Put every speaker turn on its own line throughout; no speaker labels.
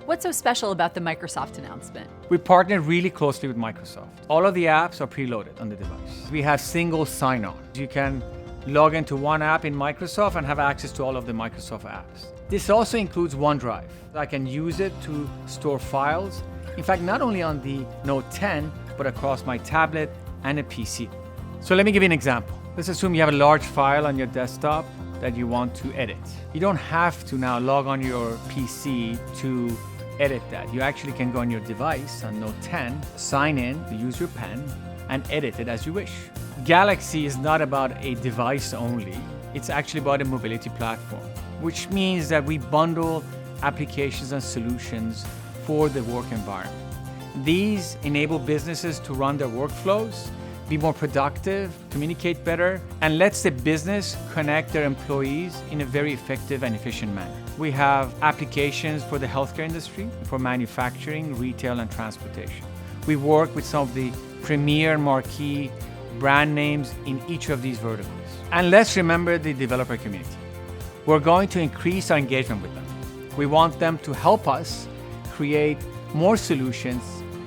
What's so special about the Microsoft announcement?
We partner really closely with Microsoft. All of the apps are preloaded on the device. We have single sign-on. You can log into one app in Microsoft and have access to all of the Microsoft apps. This also includes OneDrive. I can use it to store files. In fact, not only on the Note 10, but across my tablet and a PC. So let me give you an example. Let's assume you have a large file on your desktop that you want to edit. You don't have to now log on your PC to edit that. You actually can go on your device on Note 10, sign in, use your pen, and edit it as you wish. Galaxy is not about a device only. It's actually about a mobility platform, which means that we bundle applications and solutions for the work environment. These enable businesses to run their workflows, be more productive, communicate better, and lets the business connect their employees in a very effective and efficient manner. We have applications for the healthcare industry, for manufacturing, retail, and transportation. We work with some of the premier marquee brand names in each of these verticals. And let's remember the developer community. We're going to increase our engagement with them. We want them to help us create more solutions,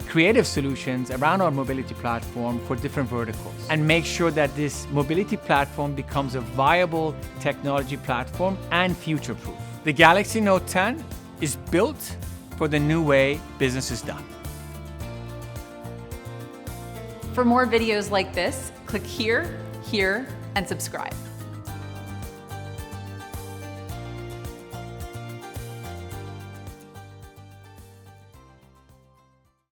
creative solutions around our mobility platform for different verticals, and make sure that this mobility platform becomes a viable technology platform and future-proof. The Galaxy Note 10 is built for the new way business is done.
For more videos like this, click here, here, and subscribe.